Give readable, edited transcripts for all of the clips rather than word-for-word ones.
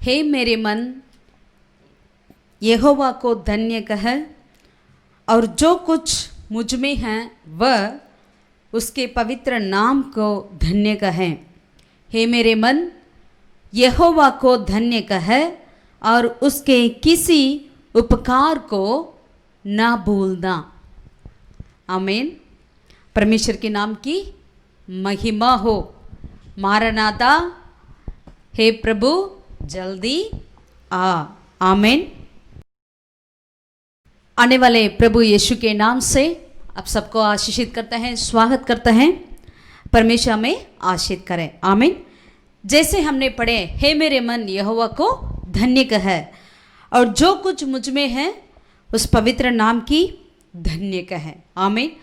हे मेरे मन यहोवा को धन्य कह और जो कुछ मुझ में है वह उसके पवित्र नाम को धन्य कहें। हे मेरे मन यहोवा को धन्य कह और उसके किसी उपकार को ना भूलना। आमीन। परमेश्वर के नाम की महिमा हो। मारनाथा, हे प्रभु जल्दी आ। आमीन। आने वाले प्रभु यीशु के नाम से आप सबको आशीषित करते हैं, स्वागत करते हैं। परमेश्वर में आशीष करें। आमीन। जैसे हमने पढ़े, हे मेरे मन यहोवा को धन्य कह और जो कुछ मुझ में है उस पवित्र नाम की धन्य कह। आमीन।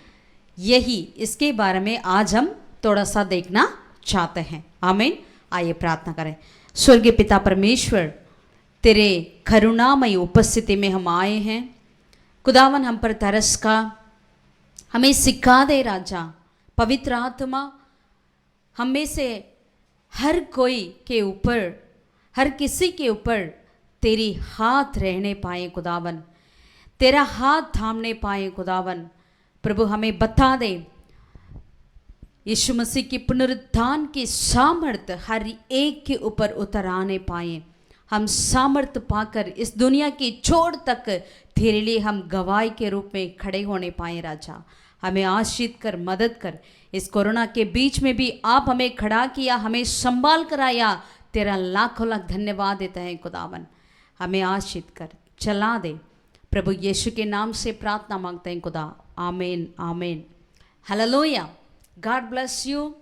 यही इसके बारे में आज हम थोड़ा सा देखना चाहते हैं। आमीन। आइए प्रार्थना करें। स्वर्गीय पिता परमेश्वर, तेरे करुणामय उपस्थिति में हम आए हैं। खुदावन हम पर तरस का हमें सिखा दे राजा। पवित्र आत्मा हम में से हर कोई के ऊपर, हर किसी के ऊपर तेरी हाथ रहने पाए खुदावन, तेरा हाथ थामने पाए खुदावन। प्रभु हमें बता दे यीशु मसीह की पुनरुत्थान की सामर्थ हर एक के ऊपर उतर आने पाए। हम सामर्थ पाकर इस दुनिया की छोर तक तेरे लिए हम गवाही के रूप में खड़े होने पाए राजा। हमें आशीष कर, मदद कर। इस कोरोना के बीच में भी आप हमें खड़ा किया, हमें संभाल कर आया। तेरा लाखों लाख धन्यवाद देते हैं खुदावन। हमें आशीष कर, चला दे। प्रभु यीशु के नाम से प्रार्थना मांगते हैं खुदा। आमीन। आमीन। हालेलुया। God bless you.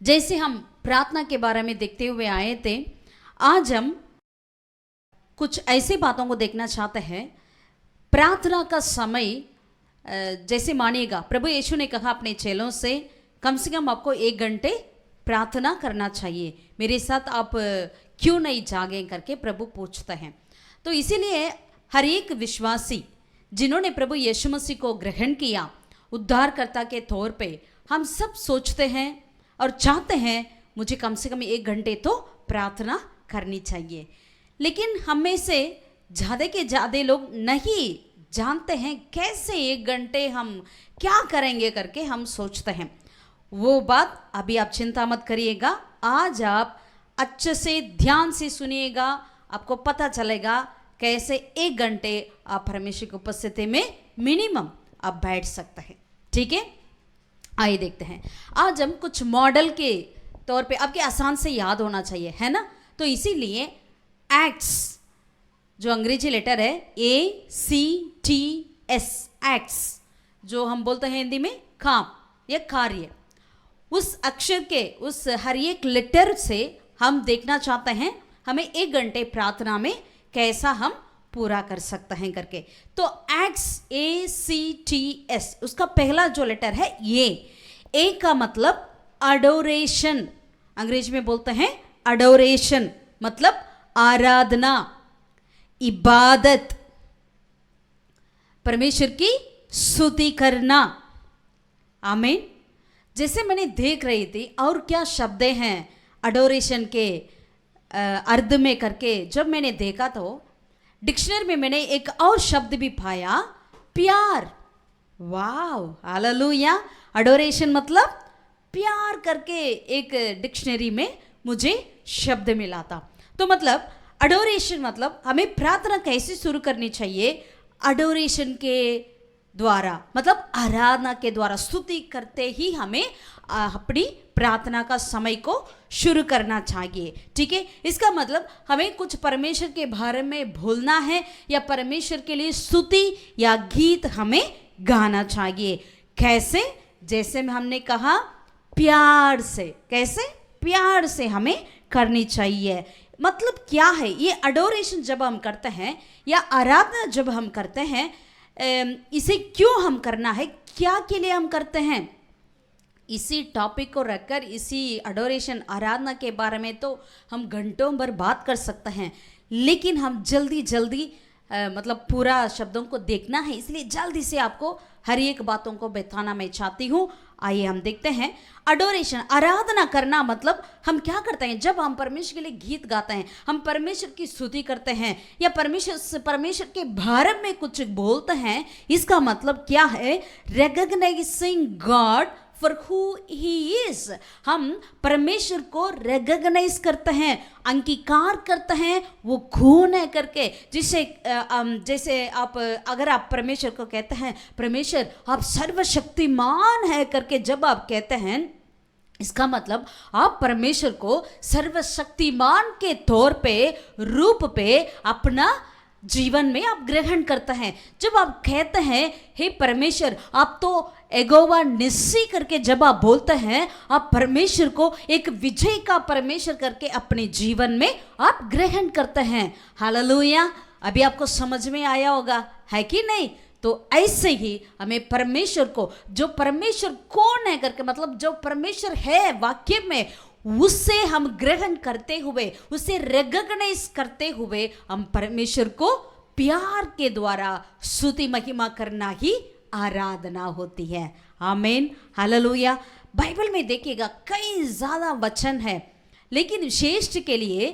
जैसे हम प्रार्थना के बारे में देखते हुए आए थे, आज हम कुछ ऐसी बातों को देखना चाहते हैं। प्रार्थना का समय जैसे मानिएगा, प्रभु यीशु ने कहा अपने चेलों से कम आपको 1 घंटे प्रार्थना करना चाहिए। मेरे साथ आप क्यों नहीं जागे करके प्रभु पूछते हैं। तो इसीलिए हर एक विश्वासी जिन्होंने प्रभु यीशु मसीह को ग्रहण किया उद्धारकर्ता के तौर पे, हम सब सोचते हैं और चाहते हैं मुझे कम से कम 1 घंटे तो प्रार्थना करनी चाहिए। लेकिन हम में से ज़्यादा के ज़्यादा लोग नहीं जानते हैं कैसे 1 घंटे हम क्या करेंगे करके हम सोचते हैं। वो बात अभी आप चिंता मत करिएगा। आज आप अच्छे से ध्यान से सुनिएगा, आपको पता चलेगा कैसे 1 घंटे आप परमेश्वर की उपस्थिति में मिनिमम आप बैठ सकते हैं। ठीक है, आइए देखते हैं। आज हम कुछ मॉडल के तौर पे आपके आसान से याद होना चाहिए, है ना। तो इसीलिए एक्ट्स जो अंग्रेजी लेटर है ACTS, एक्ट्स जो हम बोलते हैं हिंदी में काम या कार्य, उस अक्षर के उस हर एक लेटर से हम देखना चाहते हैं हमें 1 घंटे प्रार्थना में कैसा हम पूरा कर सकते हैं करके। तो एक्ट्स ACTS, उसका पहला जो लेटर है ए का मतलब अडोरेशन। अंग्रेजी में बोलते हैं अडोरेशन, मतलब आराधना, इबादत, परमेश्वर की स्तुति करना। आमीन। जैसे मैंने देख रही थी और क्या शब्द हैं अडोरेशन के अर्थ में करके, जब मैंने देखा तो डिक्शनरी में मैंने एक और शब्द भी पाया, प्यार। वाव, हालेलुया। अडोरेशन मतलब प्यार करके एक डिक्शनरी में मुझे शब्द मिला था। तो मतलब अडोरेशन मतलब हमें प्रार्थना कैसे शुरू करनी चाहिए, अडोरेशन के द्वारा, मतलब आराधना के द्वारा, स्तुति करते ही हमें अपनी प्रार्थना का समय को शुरू करना चाहिए। ठीक है, इसका मतलब हमें कुछ परमेश्वर के बारे में भूलना है या परमेश्वर के लिए स्तुति या गीत हमें गाना चाहिए। कैसे? जैसे हमने कहा प्यार से। कैसे? प्यार से हमें करनी चाहिए। मतलब क्या है ये अडोरेशन जब हम करते हैं या आराधना जब हम करते हैं, इसे क्यों हम करना है, क्या के लिए हम करते हैं, इसी टॉपिक को रखकर इसी अडोरेशन आराधना के बारे में तो हम घंटों भर बात कर सकते हैं। लेकिन हम जल्दी मतलब पूरा शब्दों को देखना है, इसलिए जल्दी से आपको हर एक बातों को बताना मैं चाहती हूँ। आइए हम देखते हैं अडोरेशन, आराधना करना मतलब हम क्या करते हैं जब हम परमेश्वर के लिए गीत गाते हैं, हम परमेश्वर की स्तुति करते हैं या परमेश्वर के बारे में कुछ बोलते हैं, इसका मतलब क्या है? Recognising God for who he is. हम परमेश्वर को रिकॉग्नाइज करते हैं, अंगीकार करते हैं वो कौन है करके। जैसे आप अगर आप परमेश्वर को कहते हैं परमेश्वर आप सर्वशक्तिमान है करके जब आप कहते हैं, इसका मतलब आप परमेश्वर को सर्वशक्तिमान के तौर पे रूप पे अपना जीवन में आप ग्रहण करते हैं। जब आप कहते हैं हे परमेश्वर आप तो एगोवा निस्सी करके जब आप बोलते हैं, आप परमेश्वर को एक विजय का परमेश्वर करके अपने जीवन में आप ग्रहण करते हैं। हालेलुया। अभी आपको समझ में आया होगा, है कि नहीं? तो ऐसे ही हमें परमेश्वर को, जो परमेश्वर कौन है करके मतलब जो परमेश्वर है वाक्य में, उससे हम ग्रहण करते हुए, उसे रिकॉग्नाइज करते हुए हम परमेश्वर को प्यार के द्वारा स्तुति महिमा करना ही आराधना होती है। आमीन, हालेलुया। बाइबल में देखिएगा कई ज्यादा वचन है, लेकिन श्रेष्ठ के लिए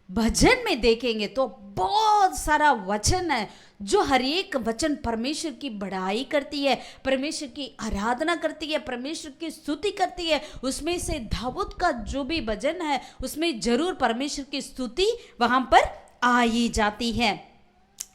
भजन में देखेंगे तो बहुत सारा वचन है जो हर एक वचन परमेश्वर की बड़ाई करती है, परमेश्वर की आराधना करती है, परमेश्वर की स्तुति करती है। उसमें से दाऊद का जो भी भजन है उसमें जरूर परमेश्वर की स्तुति वहां पर आई जाती है।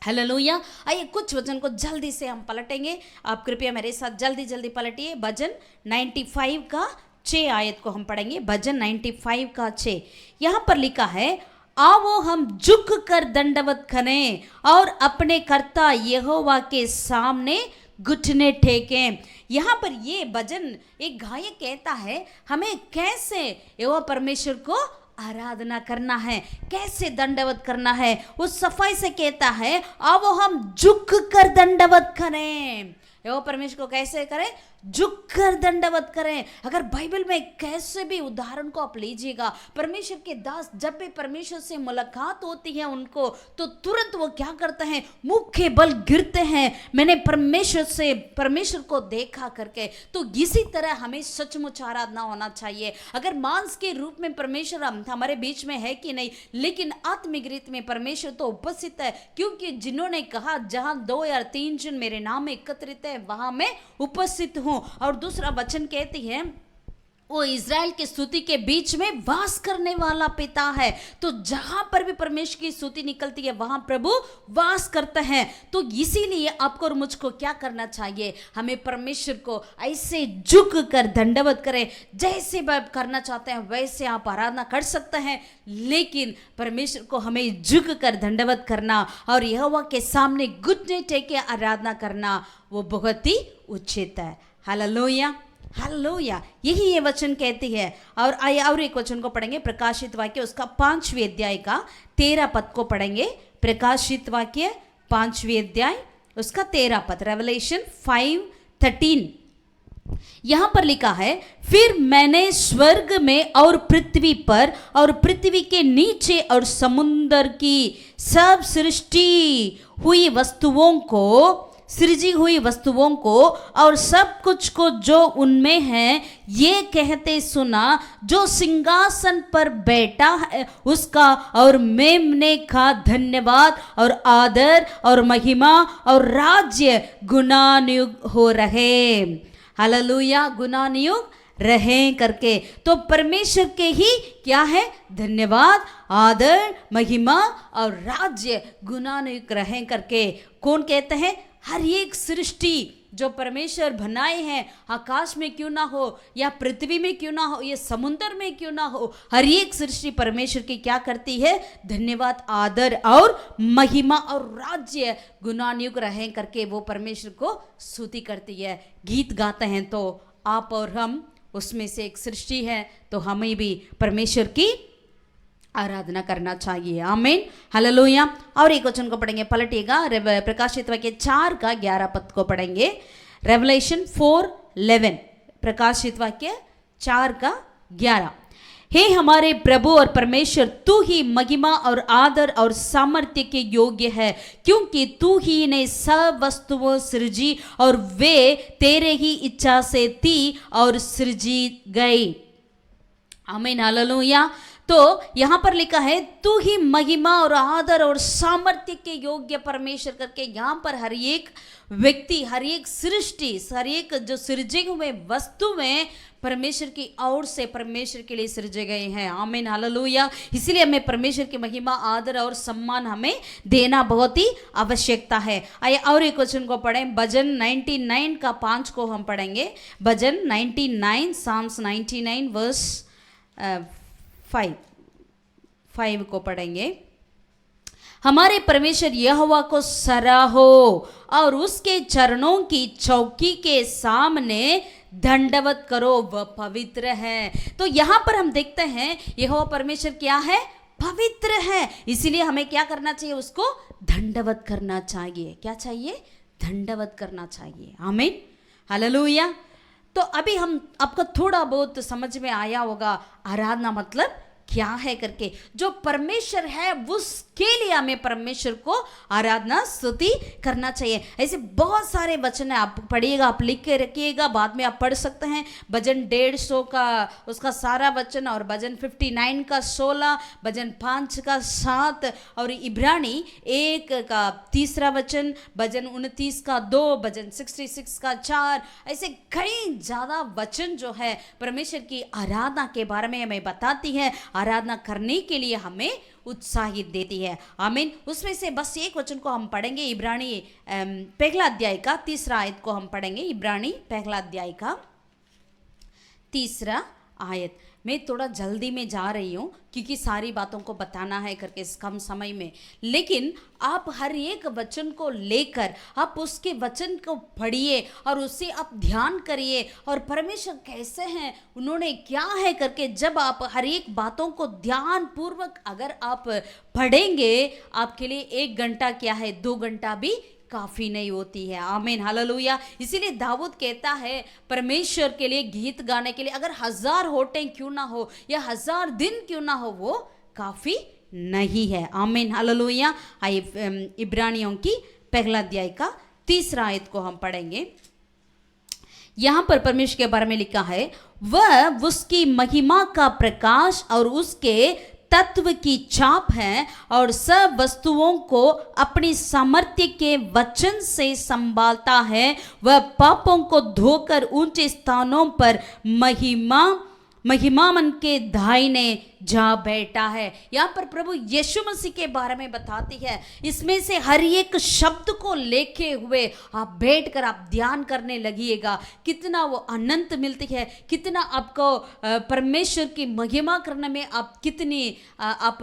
हालेलुया। आइए कुछ वचन को जल्दी से हम पलटेंगे, आप कृपया मेरे साथ जल्दी जल्दी पलटिए। भजन 95 का 6 आयत को हम पढ़ेंगे। भजन 95 का 6 यहाँ पर लिखा है, आओ हम झुक कर दंडवत करें और अपने कर्ता यहोवा के सामने घुटने टेकें। यहाँ पर ये भजन एक गायक कहता है हमें कैसे यहोवा परमेश्वर को आराधना करना है, कैसे दंडवत करना है। वो सफाई से कहता है आओ हम झुक कर दंडवत करें। यहोवा परमेश्वर को कैसे करें? झुक कर दंडवत करें। अगर बाइबल में कैसे भी उदाहरण को आप लीजिएगा, परमेश्वर के दास जब भी परमेश्वर से मुलाकात होती है उनको, तो तुरंत वो क्या करते हैं? मुंह के बल गिरते हैं, मैंने परमेश्वर को देखा करके। तो इसी तरह हमें सचमुच आराधना होना चाहिए। अगर मांस के रूप में परमेश्वर हमारे बीच में है कि नहीं, लेकिन आत्मिक रीत में परमेश्वर तो उपस्थित है, क्योंकि जिन्होंने कहा जहां 2 या 3 जन मेरे नाम में एकत्रित है वहां मैं उपस्थित हूं। और दूसरा वचन कहती है वो इज़राइल के स्तुति के बीच में वास करने वाला पिता है। तो जहां पर भी परमेश्वर की स्तुति निकलती है वहां प्रभु वास करता है। तो इसीलिए आपको और मुझको क्या करना चाहिए? हमें परमेश्वर को ऐसे झुक कर दंडवत करें। जैसे आप करना चाहते हैं वैसे आप आराधना कर सकते हैं, लेकिन परमेश्वर को हमें झुक कर दंडवत करना और यहोवा के सामने घुटने टेक के आराधना करना वो बहुत ही उचित है। Hallelujah, hallelujah. यही ये वचन कहती है। और आइए और एक वचन को पढ़ेंगे, प्रकाशित वाक्य उसका 5वें अध्याय का 13 पद को पढ़ेंगे। प्रकाशित वाक्य 5वें अध्याय उसका 13 पद, रेवलेशन 5:13। यहां पर लिखा है, फिर मैंने स्वर्ग में और पृथ्वी पर और पृथ्वी के नीचे और समुद्र की सब सृजी हुई वस्तुओं को और सब कुछ को जो उनमें है, ये कहते सुना, जो सिंहासन पर बैठा है उसका और मेमने का धन्यवाद और आदर और महिमा और राज्य गुणानुयुक्त हो रहे। हालेलुया, गुणानुयुक्त रहे करके। तो परमेश्वर के ही क्या है? धन्यवाद, आदर, महिमा और राज्य गुणानुयुक्त रहे करके। कौन कहते हैं? हर एक सृष्टि जो परमेश्वर बनाए हैं, आकाश में क्यों ना हो या पृथ्वी में क्यों ना हो या समुद्र में क्यों ना हो, हर एक सृष्टि परमेश्वर की क्या करती है? धन्यवाद, आदर और महिमा और राज्य गुणानुयुक्त रहे करके वो परमेश्वर को स्तुति करती है। गीत गाते हैं तो आप और हम उसमें से एक सृष्टि है, तो हमें भी परमेश्वर की आराधना करना चाहिए। आमीन, हालेलुया। और एक वचन को पढ़ेंगे, पलटिएगा, प्रकाशित वाक्य 4 का 11 पद को पढ़ेंगे। रेवलेशन 4:11, प्रकाशित वाक्य 4 का 11। हे हमारे प्रभु और परमेश्वर, तू ही महिमा और आदर और सामर्थ्य के योग्य है, क्योंकि तू ही ने सब वस्तुओं सृजी और वे तेरे ही इच्छा से थी और सृजी गई। आमीन, हालेलुया। तो यहां पर लिखा है तू ही महिमा और आदर और सामर्थ्य के योग्य परमेश्वर करके, यहां पर हर एक व्यक्ति, हर एक सृष्टि, हर एक जो सृजे हुए वस्तुएं परमेश्वर की ओर से परमेश्वर के लिए सृजे गए हैं। आमीन, हालेलुया। इसलिए हमें परमेश्वर की महिमा, आदर और सम्मान हमें देना बहुत ही आवश्यकता है। आइए और एक क्वेश्चन को पढ़ें। भजन 99 का 5 को हम पढ़ेंगे। भजन 99, साम्स 99 वर्स 5 को पढ़ेंगे। हमारे परमेश्वर यहोवा को सराहो और उसके चरणों की चौकी के सामने दंडवत करो, वह पवित्र है। तो यहां पर हम देखते हैं यहोवा परमेश्वर क्या है? पवित्र है। इसीलिए हमें क्या करना चाहिए? उसको दंडवत करना चाहिए। क्या चाहिए? दंडवत करना चाहिए। आमीन, हालेलुया। तो अभी हम आपको थोड़ा बहुत समझ में आया होगा आराधना मतलब क्या है करके। जो परमेश्वर है उसके लिए हमें परमेश्वर को आराधना स्तुति करना चाहिए। ऐसे बहुत सारे वचन है, आप पढ़िएगा, आप लिख के रखिएगा, बाद में आप पढ़ सकते हैं। भजन 150 का उसका सारा वचन, और भजन 59 का 16, भजन 5 का 7, और इब्रानी 1 का 3 वचन, भजन 29 का 2, भजन 66 का 4। ऐसे कई ज़्यादा वचन जो है परमेश्वर की आराधना के बारे में हमें बताती है, आराधना करने के लिए हमें उत्साहित देती है। आमीन। उसमें से बस एक वचन को हम पढ़ेंगे। इब्रानी 1 अध्याय का 3 आयत को हम पढ़ेंगे। इब्रानी 1 अध्याय का 3 आयत। मैं थोड़ा जल्दी में जा रही हूँ क्योंकि सारी बातों को बताना है करके इस कम समय में, लेकिन आप हर एक वचन को लेकर आप उसके वचन को पढ़िए और उससे आप ध्यान करिए, और परमेश्वर कैसे हैं, उन्होंने क्या है करके। जब आप हर एक बातों को ध्यान पूर्वक अगर आप पढ़ेंगे, आपके लिए 1 घंटा क्या है 2 घंटा भी काफी नहीं होती है। आमीन, हालेलुया। इसीलिए दाऊद कहता है परमेश्वर के लिए गीत गाने के लिए अगर 1000 होठें क्यों ना हो या 1000 दिन क्यों ना हो, वो काफी नहीं है। आमीन, हालेलुया। आइए इब्रानियों की 1 अध्याय का 3 आयत को हम पढ़ेंगे। यहां पर परमेश्वर के बारे में लिखा है, वह उसकी महिमा का प्रकाश और उसके तत्व की छाप है, और सब वस्तुओं को अपनी सामर्थ्य के वचन से संभालता है। वह पापों को धोकर ऊंचे स्थानों पर महिमामन के दाहिने जा बैठा है। यहाँ पर प्रभु यीशु मसीह के बारे में बताती है। इसमें से हर एक शब्द को लेके हुए आप बैठकर आप ध्यान करने लगिएगा, कितना वो अनंत मिलती है, कितना आपको परमेश्वर की महिमा करने में आप कितनी आप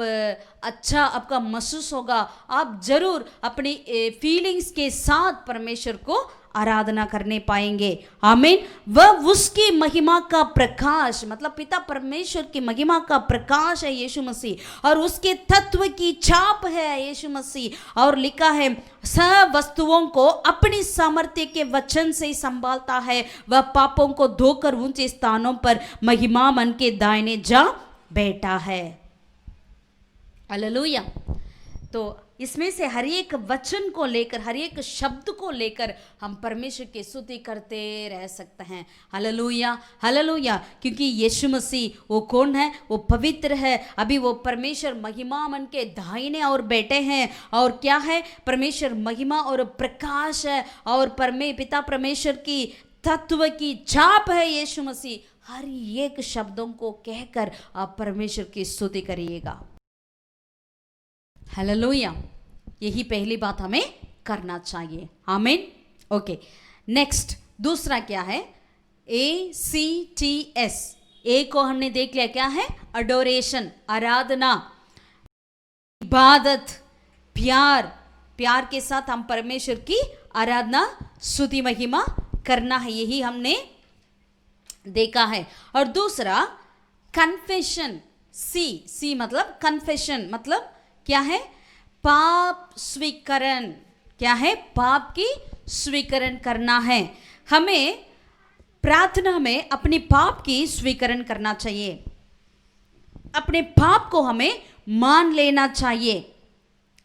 अच्छा आपका महसूस होगा। आप जरूर अपनी फीलिंग्स के साथ परमेश्वर को आराधना करने पाएंगे। आमीन। वह उसकी महिमा का प्रकाश, मतलब पिता परमेश्वर की महिमा का प्रकाश है यीशु मसीह, और उसके तत्व की छाप है यीशु मसीह। और लिखा है सब वस्तुओं को अपनी सामर्थ्य के वचन से संभालता है। वह पापों को धोकर ऊंचे स्थानों पर महिमा मन के दाहिने जा बैठा है। हालेलुया। तो इसमें से हर एक वचन को लेकर, हर एक शब्द को लेकर हम परमेश्वर की स्तुति करते रह सकते हैं। Hallelujah, hallelujah. क्योंकि यीशु मसीह वो कौन है? वो पवित्र है। अभी वो परमेश्वर महिमा मन के दाहिने और बैठे हैं, और क्या है? परमेश्वर महिमा और प्रकाश है, और पिता परमेश्वर की तत्व की छाप है यीशु मसीह। हर एक शब्दों को कहकर आप परमेश्वर की स्तुति करिएगा। हालेलुया। यही पहली बात हमें करना चाहिए। आमीन। ओके, नेक्स्ट दूसरा क्या है? ACTS। ए को हमने देख लिया, क्या है? अडोरेशन, आराधना, इबादत, प्यार। प्यार के साथ हम परमेश्वर की आराधना स्तुति महिमा करना है, यही हमने देखा है। और दूसरा कन्फेशन। सी मतलब कन्फेशन, मतलब क्या है? पाप स्वीकरण। क्या है? पाप की स्वीकरण करना है। हमें प्रार्थना में अपनी पाप की स्वीकरण करना चाहिए। अपने पाप को हमें मान लेना चाहिए,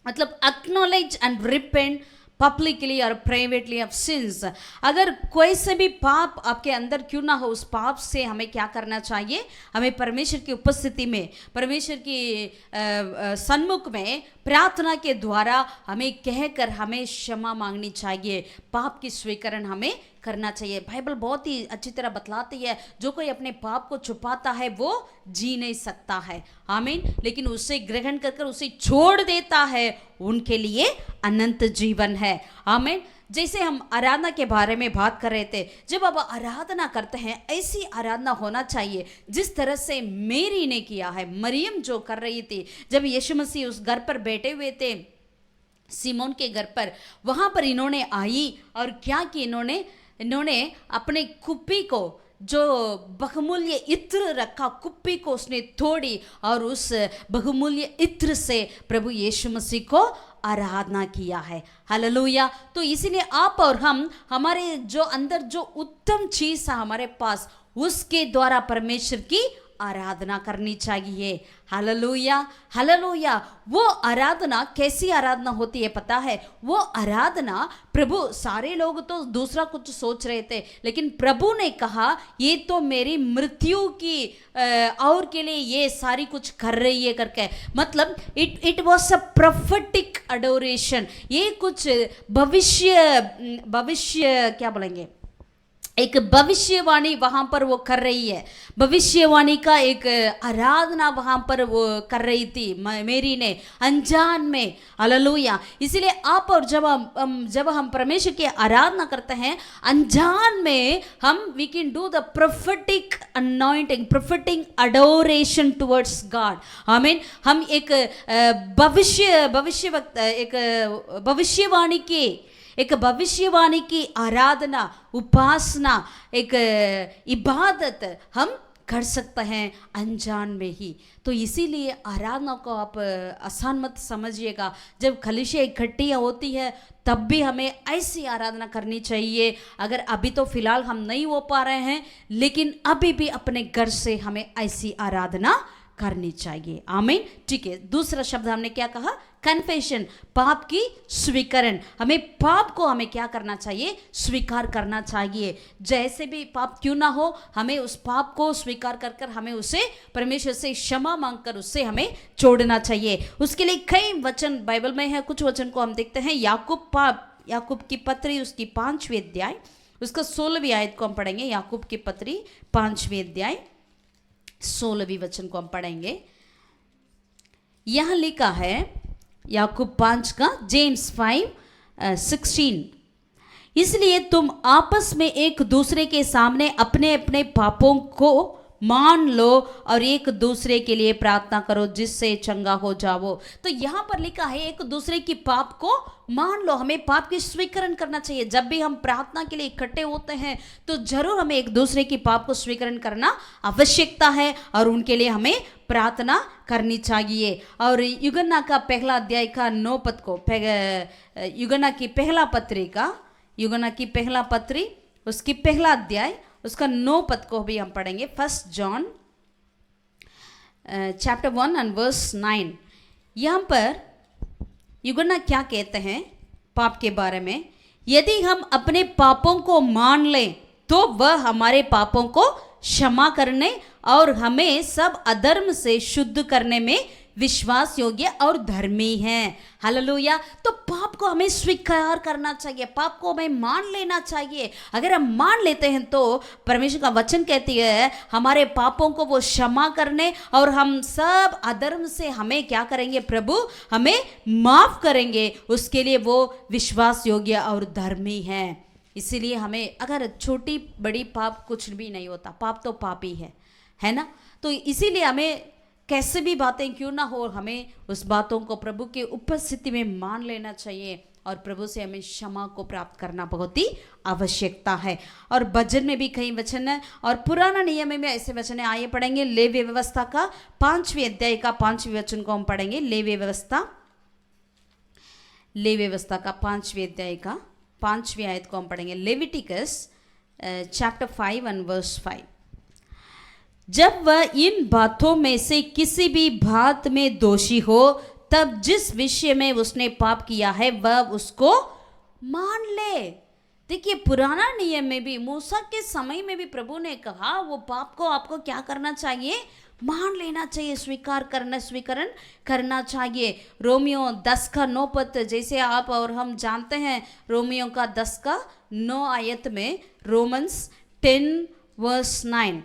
मतलब एक्नॉलेज एंड रिपेंट पब्लिकली और प्राइवेटली ऑफ सिंस। अगर कोई से भी पाप आपके अंदर क्यों ना हो, उस पाप से हमें क्या करना चाहिए? हमें परमेश्वर की उपस्थिति में, परमेश्वर की सन्मुख में प्रार्थना के द्वारा हमें कहकर हमें क्षमा मांगनी चाहिए, पाप की स्वीकरण हमें करना चाहिए। बाइबल बहुत ही अच्छी तरह बतलाती है, जो कोई अपने पाप को छुपाता है वो जी नहीं सकता है, आमीन, लेकिन उसे ग्रहण कर उसे छोड़ देता है, उनके लिए अनंत जीवन है, आमीन। जैसे हम आराधना के बारे में बात कर रहे थे, जब अब आराधना करते हैं ऐसी आराधना होना चाहिए जिस तरह से मेरी ने किया है, मरियम जो कर रही थी जब यीशु मसीह उस घर पर बैठे हुए थे, सिमोन के घर पर, वहां पर इन्होंने आई और क्या कि इन्होंने अपने कुप्पी को, जो बहुमूल्य इत्र रखा, कुप्पी को उसने तोड़ी और उस बहुमूल्य इत्र से प्रभु यीशु मसीह को आराधना किया है, हालेलुया। तो इसीलिए आप और हम, हमारे जो अंदर जो उत्तम चीज है हमारे पास, उसके द्वारा परमेश्वर की आराधना करनी चाहिए, हालेलुया, हालेलुया। वो आराधना कैसी आराधना होती है पता है? वो आराधना, प्रभु, सारे लोग तो दूसरा कुछ सोच रहे थे, लेकिन प्रभु ने कहा ये तो मेरी मृत्यु की और के लिए ये सारी कुछ कर रही है करके, मतलब it was a prophetic Adoration. ये कुछ भविष्य क्या बोलेंगे, एक भविष्यवाणी वहां पर वो कर रही है, भविष्यवाणी का एक आराधना वहां पर वो कर रही थी मेरी ने, अनजान में, हालेलुया। इसलिए आप और जब हम परमेश्वर की आराधना करते हैं अनजान में, हम we can do the prophetic anointing, prophetic adoration towards God, आमीन। हम एक भविष्यवाणी की आराधना, उपासना, एक इबादत हम कर सकते हैं अनजान में ही। तो इसीलिए आराधना को आप आसान मत समझिएगा। जब कलीसिया इकट्ठी होती है तब भी हमें ऐसी आराधना करनी चाहिए। अगर अभी तो फिलहाल हम नहीं हो पा रहे हैं, लेकिन अभी भी अपने घर से हमें ऐसी आराधना करनी चाहिए, आमीन। ठीक है, दूसरा शब्द हमने क्या कहा? कन्फेशन, पाप की स्वीकरण। हमें पाप को हमें क्या करना चाहिए? स्वीकार करना चाहिए। जैसे भी पाप क्यों ना हो, हमें उस पाप को स्वीकार कर हमें उसे परमेश्वर से क्षमा मांगकर उससे हमें छोड़ना चाहिए। उसके लिए कई वचन बाइबल में है। कुछ वचन को हम देखते हैं। याकूब की पत्री उसकी 5वीं अध्याय उसका 16वीं आयत को हम पढ़ेंगे। याकूब की पत्री 5वीं अध्याय 16वीं वचन को हम पढ़ेंगे। यहां लिखा है याकूब 5 का, जेम्स 5:16, इसलिए तुम आपस में एक दूसरे के सामने अपने अपने पापों को मान लो और एक दूसरे के लिए प्रार्थना करो जिससे चंगा हो जाओ। तो यहाँ पर लिखा है एक दूसरे की पाप को मान लो। हमें पाप की स्वीकरण करना चाहिए। जब भी हम प्रार्थना के लिए इकट्ठे होते हैं तो जरूर हमें एक दूसरे की पाप को स्वीकरण करना आवश्यकता है और उनके लिए हमें प्रार्थना करनी चाहिए। और यूहन्ना का पहला अध्याय का 9 पद को, यूहन्ना की पहला पत्री उसकी पहला अध्याय उसका 9 पद को भी हम पढ़ेंगे। 1 जॉन चैप्टर 1 एंड वर्स 9। यहाँ पर यूहन्ना क्या कहते हैं पाप के बारे में? यदि हम अपने पापों को मान लें तो वह हमारे पापों को क्षमा करने और हमें सब अधर्म से शुद्ध करने में विश्वास योग्य और धर्मी है, हालेलुया। तो पाप को हमें स्वीकार करना चाहिए, पाप को हमें मान लेना चाहिए। अगर हम मान लेते हैं तो परमेश्वर का वचन कहती है हमारे पापों को वो क्षमा करने और हम सब अधर्म से हमें क्या करेंगे? प्रभु हमें माफ करेंगे। उसके लिए वो विश्वास योग्य और धर्मी है। इसीलिए हमें, अगर छोटी बड़ी पाप कुछ भी नहीं होता, पाप तो पाप ही है ना। तो इसीलिए हमें कैसे भी बातें क्यों ना हो, हमें उस बातों को प्रभु के उपस्थिति में मान लेना चाहिए और प्रभु से हमें क्षमा को प्राप्त करना बहुत ही आवश्यकता है। और भजन में भी कई वचन है और पुराना नियम में ऐसे वचन है। आइए पढ़ेंगे लेवी व्यवस्था का 5वीं अध्याय का 5वीं वचन को हम पढ़ेंगे। लेवी व्यवस्था का 5वीं अध्याय का 5वीं आयत को हम पढ़ेंगे। Leviticus chapter 5 and verse 5। जब वह इन बातों में से किसी भी बात में दोषी हो, तब जिस विषय में उसने पाप किया है वह उसको मान ले। देखिए, पुराना नियम में भी, मूसा के समय में भी प्रभु ने कहा वो पाप को आपको क्या करना चाहिए, मान लेना चाहिए, स्वीकरण करना चाहिए। रोमियो 10 का 9 पद, जैसे आप और हम जानते हैं, रोमियो का 10 का 9 आयत में, रोमन्स 10 वर्स 9,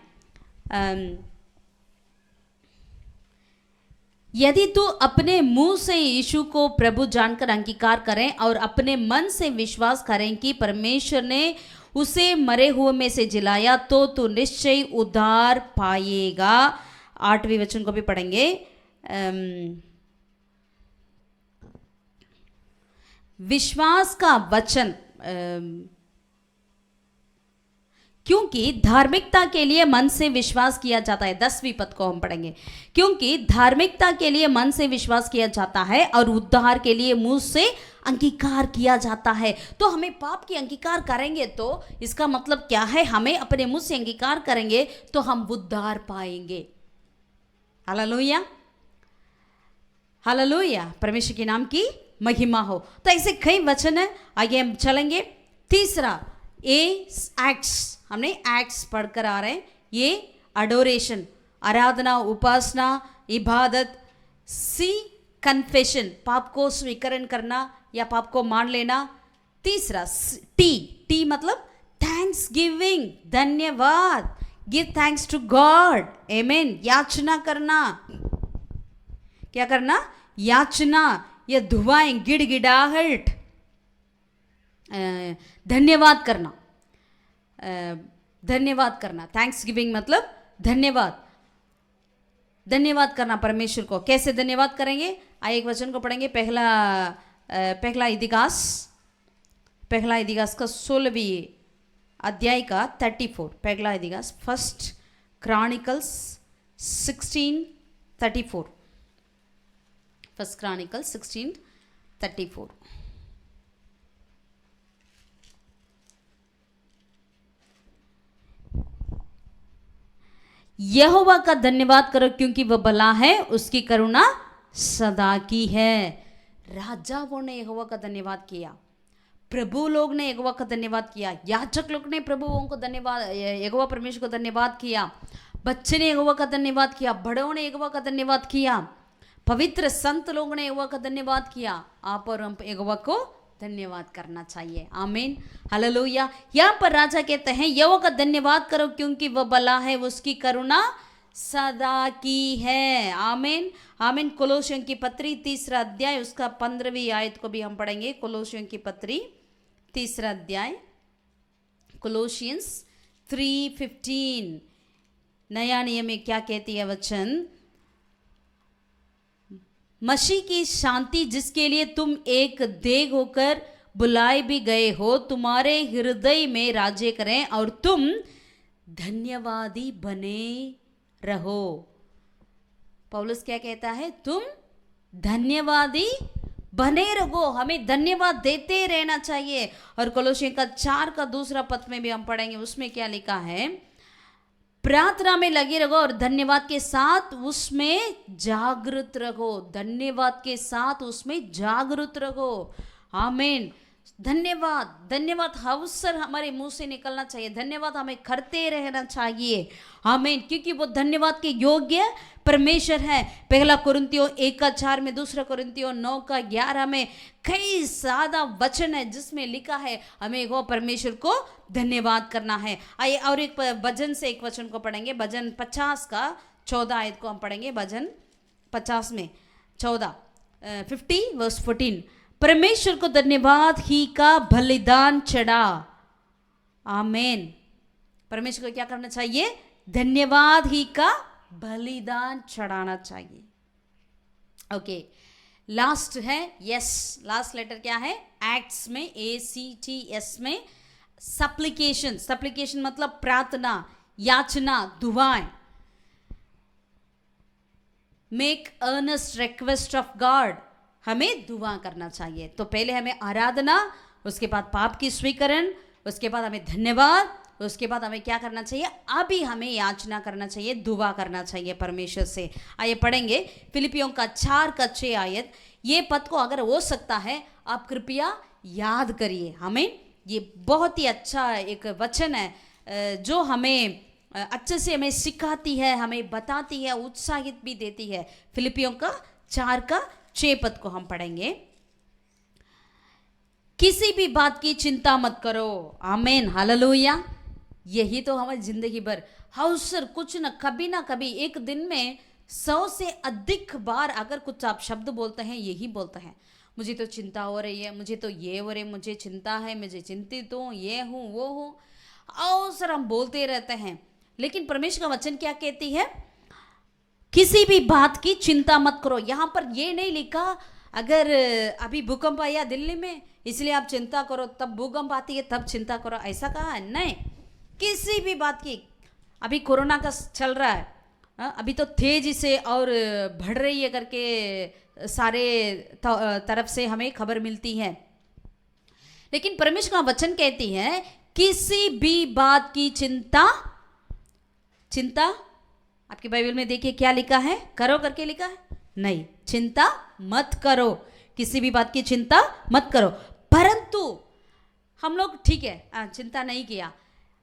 यदि तू अपने मुंह से यीशु को प्रभु जानकर अंगीकार करें और अपने मन से विश्वास करें कि परमेश्वर ने उसे मरे हुए में से जिलाया, तो तू निश्चय उद्धार पाएगा। 8वें वचन को भी पढ़ेंगे। विश्वास का वचन, क्योंकि धार्मिकता के लिए मन से विश्वास किया जाता है। 10वीं पद को हम पढ़ेंगे। क्योंकि धार्मिकता के लिए मन से विश्वास किया जाता है और उद्धार के लिए मुंह से अंगीकार किया जाता है। तो हमें पाप की अंगीकार करेंगे तो इसका मतलब क्या है, हमें अपने मुंह से अंगीकार करेंगे तो हम उद्धार पाएंगे। हालेलुया, हालेलुया, परमेश्वर के नाम की महिमा हो। तो ऐसे कई वचन है, आगे हम चलेंगे। तीसरा, एक्ट्स, हमने एक्ट्स पढ़कर आ रहे हैं। ये अडोरेशन, आराधना, उपासना, इबादत। सी, कन्फेशन, पाप को स्वीकरण करना या पाप को मान लेना। तीसरा, टी मतलब थैंक्स गिविंग, धन्यवाद, गिव थैंक्स टू गॉड, आमेन, याचना करना। क्या करना, याचना, या दुआएं, गिड़गिड़ाहट, धन्यवाद करना, धन्यवाद करना। थैंक्स गिविंग मतलब धन्यवाद करना परमेश्वर को। कैसे धन्यवाद करेंगे, आइए एक वचन को पढ़ेंगे। पहला इदिगास का 16वीं अध्याय का 34। पहला इदिगास, फर्स्ट क्रॉनिकल्स 16:34। First chronicles 16:34। यहोवा का धन्यवाद करो क्योंकि वह भला है, उसकी करुणा सदा की है। राजाओं ने यहोवा का धन्यवाद किया, प्रभु लोग ने यहोवा का धन्यवाद किया, याजक लोग ने प्रभुओं को धन्यवाद, यहोवा परमेश्वर को धन्यवाद किया, बच्चे ने यहोवा का धन्यवाद किया, बड़ों ने यहोवा का धन्यवाद किया, पवित्र संत लोगों ने यहोवा का धन्यवाद किया। आप और हम यहोवा को धन्यवाद करना चाहिए। आमीन, हालेलुया। यहाँ पर राजा कहते हैं यहोवा का धन्यवाद करो क्योंकि वह भला है, उसकी करुणा सदा की है। आमीन, आमीन। कोलोसियों की पत्री 3 अध्याय उसका 15वीं आयत को भी हम पढ़ेंगे। कोलोसियों की पत्री 3 अध्याय, कोलोसियंस 3:15। नया नियम में क्या कहती है वचन, मसीह की शांति जिसके लिए तुम एक देह होकर बुलाए भी गए हो, तुम्हारे हृदय में राज्य करें और तुम धन्यवादी बने रहो। पौलुस क्या कहता है, तुम धन्यवादी बने रहो, हमें धन्यवाद देते रहना चाहिए। और कोलोसियों का 4 का 2 पद में भी हम पढ़ेंगे, उसमें क्या लिखा है, प्रार्थना में लगे रहो और धन्यवाद के साथ उसमें जागृत रहो। धन्यवाद के साथ उसमें जागृत रहो। आमीन। धन्यवाद अवसर हमारे मुंह से निकलना चाहिए, धन्यवाद हमें करते रहना चाहिए। आमीन, क्योंकि वो धन्यवाद के योग्य परमेश्वर है। 1 कुरिन्थियों 1:4 में, 2 कुरिन्थियों 9:11 में कई ज्यादा वचन है जिसमें लिखा है हमें वो परमेश्वर को धन्यवाद करना है। आइए और एक भजन से एक वचन को पढ़ेंगे। भजन 50 का 14 आयत को हम पढ़ेंगे। भजन 50 में 50 वर्स 14। परमेश्वर को धन्यवाद ही का बलिदान चढ़ा। आमीन। परमेश्वर को क्या करना चाहिए, धन्यवाद ही का बलिदान चढ़ाना चाहिए। ओके, लास्ट है यस। लास्ट लेटर क्या है, एक्ट्स में, ACTS में सप्लिकेशन। सप्लिकेशन मतलब प्रार्थना, याचना, दुआएं। Make earnest request of God, हमें दुआ करना चाहिए। तो पहले हमें आराधना, उसके बाद पाप की स्वीकरण, उसके बाद हमें धन्यवाद, उसके बाद हमें क्या करना चाहिए, अभी हमें याचना करना चाहिए, दुआ करना चाहिए परमेश्वर से। आइए पढ़ेंगे फिलिपियों का 4 आयत। ये पद को अगर हो सकता है आप कृपया याद करिए। हमें ये बहुत ही अच्छा एक वचन है जो हमें अच्छे से हमें सिखाती है, हमें बताती है, उत्साहित भी देती है। फिलिपियों का 4 पद को हम पढ़ेंगे। किसी भी बात की चिंता मत करो। आमीन, हालेलुया। यही तो हमारी जिंदगी भर अवसर कुछ न कभी एक दिन में 100 से अधिक बार अगर कुछ आप शब्द बोलते हैं, यही बोलते हैं, मुझे तो चिंता हो रही है, मुझे तो ये हो रही है, मुझे चिंता है, मुझे चिंतित हूँ, ये हूँ वो हूँ, अवसर हम बोलते रहते हैं। लेकिन परमेश्वर का वचन क्या कहती है, किसी भी बात की चिंता मत करो। यहाँ पर ये नहीं लिखा अगर अभी भूकंप आया दिल्ली में इसलिए आप चिंता करो, तब भूकंप आती है तब चिंता करो, ऐसा कहा है? नहीं, किसी भी बात की। अभी कोरोना का चल रहा है, अभी तो तेजी से और बढ़ रही है करके सारे तरफ से हमें खबर मिलती है। लेकिन परमेश्वर का वचन कहती है किसी भी बात की चिंता आपकी बाइबल में देखिए क्या लिखा है, करो करके लिखा है? नहीं, चिंता मत करो, किसी भी बात की चिंता मत करो। परंतु हम लोग ठीक है चिंता नहीं किया,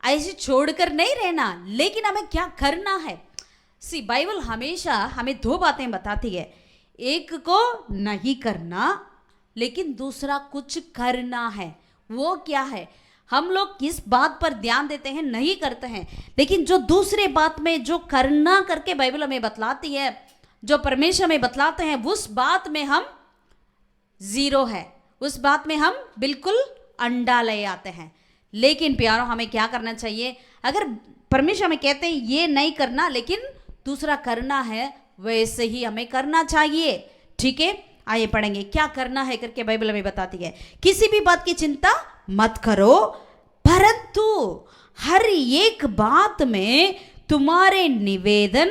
ऐसे छोड़कर नहीं रहना, लेकिन हमें क्या करना है। बाइबल हमेशा हमें 2 बातें बताती है, एक को नहीं करना लेकिन दूसरा कुछ करना है। वो क्या है? हम लोग किस बात पर ध्यान देते हैं, नहीं करते हैं, लेकिन जो दूसरे बात में जो करना करके बाइबल हमें बतलाती है, जो परमेश्वर हमें बतलाते हैं, उस बात में हम 0 है, उस बात में हम बिल्कुल अंडा ले आते हैं। लेकिन प्यारों हमें क्या करना चाहिए, अगर परमेश्वर हमें कहते हैं ये नहीं करना लेकिन दूसरा करना है, वैसे ही हमें करना चाहिए। ठीक है, आइए पढ़ेंगे क्या करना है करके बाइबल हमें बताती है। किसी भी बात की चिंता मत करो, परंतु हर एक बात में तुम्हारे निवेदन,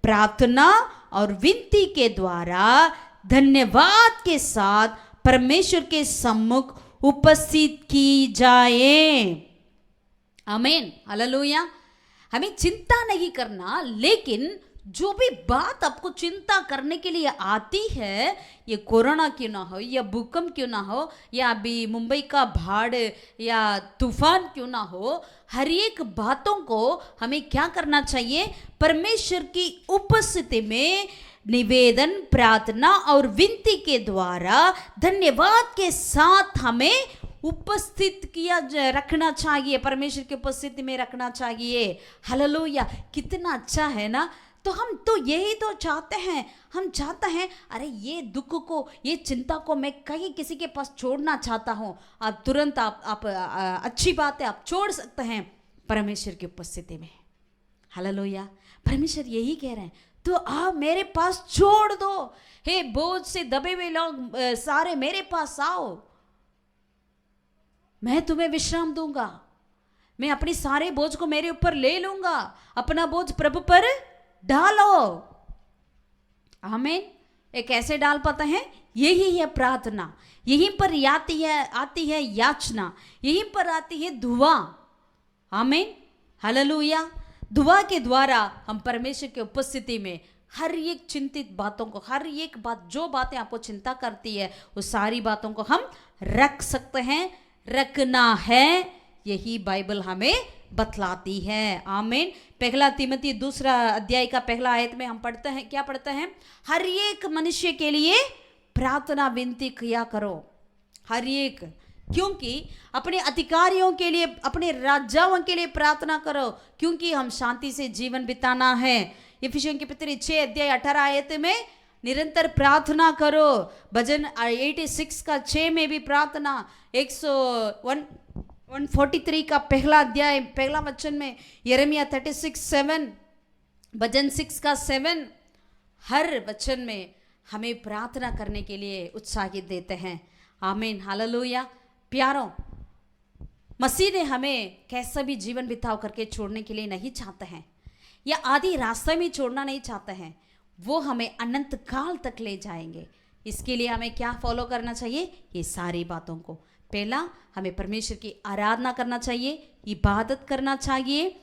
प्रार्थना और विनती के द्वारा धन्यवाद के साथ परमेश्वर के सम्मुख उपस्थित की जाए। आमीन, हालेलुया। हमें चिंता नहीं करना, लेकिन जो भी बात आपको चिंता करने के लिए आती है, ये कोरोना क्यों ना हो, या भूकंप क्यों ना हो, या अभी मुंबई का बाढ़ या तूफान क्यों ना हो, हर एक बातों को हमें क्या करना चाहिए, परमेश्वर की उपस्थिति में निवेदन, प्रार्थना और विनती के द्वारा धन्यवाद के साथ हमें उपस्थित रखना चाहिए, परमेश्वर की उपस्थिति में रखना चाहिए। हालेलुया, कितना अच्छा है ना। तो हम तो यही तो चाहते हैं, हम चाहते हैं अरे ये दुख को, ये चिंता को मैं कहीं किसी के पास छोड़ना चाहता हूँ। आप तुरंत आप अच्छी बात है, आप छोड़ सकते हैं परमेश्वर की उपस्थिति में। हालेलुया, परमेश्वर यही कह रहे हैं, तो आप मेरे पास छोड़ दो। हे बोझ से दबे हुए लोग सारे मेरे पास आओ, मैं तुम्हें विश्राम दूंगा, मैं अपनी सारे बोझ को मेरे ऊपर ले लूंगा, अपना बोझ प्रभु पर डालो। आमीन। एक ऐसे डाल पाते हैं, यही है प्रार्थना, यहीं पर आती है याचना, यहीं पर आती है दुआ। आमीन, हालेलुया। दुआ के द्वारा हम परमेश्वर की उपस्थिति में हर एक चिंतित बातों को, हर एक बात, जो बातें आपको चिंता करती है, उस सारी बातों को हम रख सकते हैं, रखना है, यही बाइबल हमें बतलाती है। आमीन। 1 तिमोथी 2 अध्याय का 1 आयत में हम पढ़ते हैं, क्या पढ़ते हैं, हर एक मनुष्य के लिए प्रार्थना विनती किया करो। हर एक, क्योंकि अपने अधिकारियों के लिए, अपने राजाओं के लिए प्रार्थना करो, क्योंकि हम शांति से जीवन बिताना है। इफिसियों की पत्री 6 अध्याय 18 आयत में निरंतर प्रार्थना करो। भजन 86 का 6 में भी प्रार्थना, 143 का 1 अध्याय 1 वचन में, यिर्मयाह 36:7, भजन 6 का 7, हर वचन में हमें प्रार्थना करने के लिए उत्साहित देते हैं। आमीन, हालेलुया। प्यारों, मसीह ने हमें कैसा भी जीवन बिताव करके छोड़ने के लिए नहीं चाहते हैं, या आधी रास्ते में छोड़ना नहीं चाहते हैं, वो हमें अनंत काल तक ले जाएंगे। इसके लिए हमें क्या फॉलो करना चाहिए, ये सारी बातों को। पहला हमें परमेश्वर की आराधना करना चाहिए, इबादत करना चाहिए,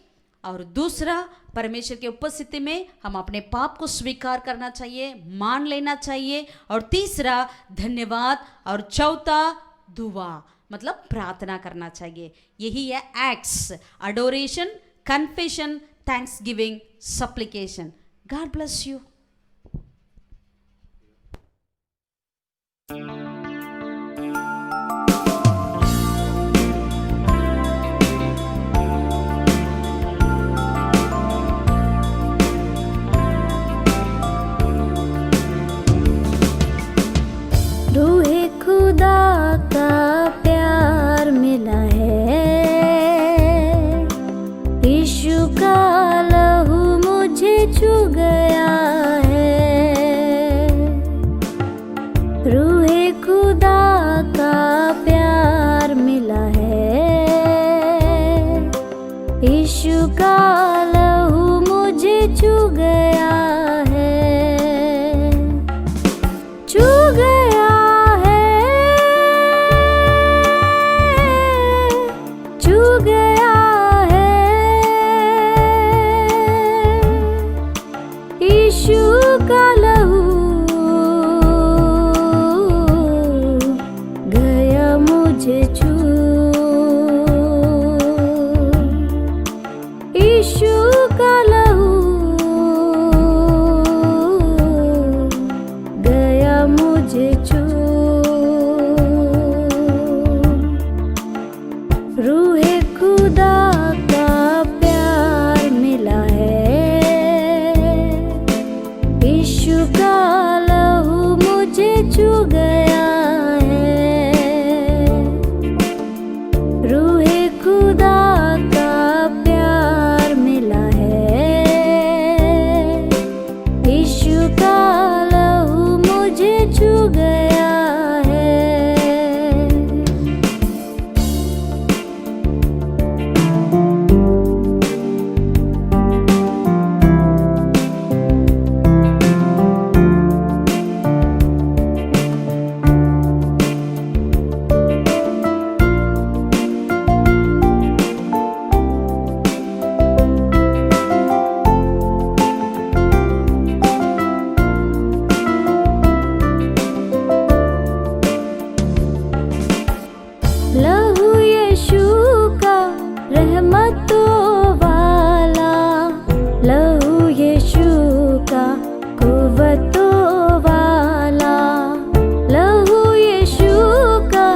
और दूसरा परमेश्वर की उपस्थिति में हम अपने पाप को स्वीकार करना चाहिए, मान लेना चाहिए, और तीसरा धन्यवाद, और चौथा दुआ मतलब प्रार्थना करना चाहिए। यही है ACTS, adoration, confession, thanksgiving, supplication. God bless you. रूहे खुदा का प्यार मिला है, यीशु का लहू मुझे छू गया है। रूहे खुदा का प्यार मिला है, यीशु का लहू मुझे छू गया है, छू गया, छू गया है। यीशु का लहू गया मुझे छू, यीशु का लहू गया मुझे छू। रूहे खुदा का प्यार मिला है, यीशु का लहू मुझे छू गया है। रूहे खुदा का प्यार मिला है, यीशु का लहू मुझे छू गया है। लहू यीशु का रहमतों वाला, लहू यीशु का कुव्वतों वाला, लहू यीशु का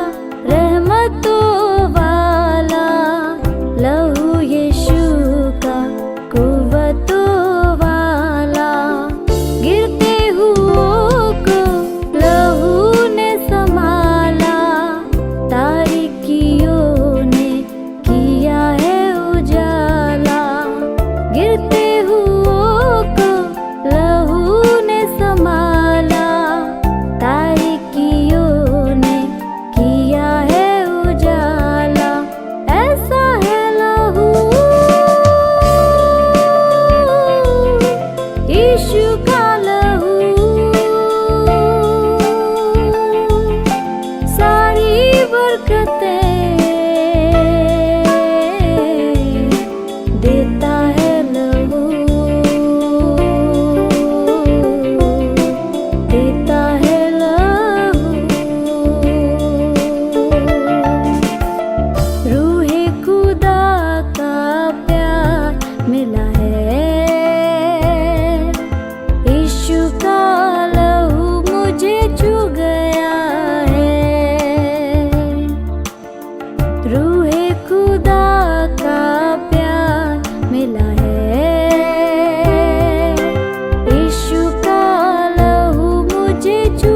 रहमतों वाला, लहू यीशु का कुव्वतों वाला। गिरते हुओं को लहू ने संभाला, तारीकियों ने किया है उजाला। गिरते हुओं को लहू ने संभाला, तारीकियों ने किया है उजाला। ऐसा है लहू यीशु का लहू, सारी बरकतें देता है लहू, देता है लहू। रूहे खुदा का प्यार मिला है, यीशु का लहू मुझे छू गया है। रूहे खुदा का प्यार मिला है, यीशु का लहू मुझे छू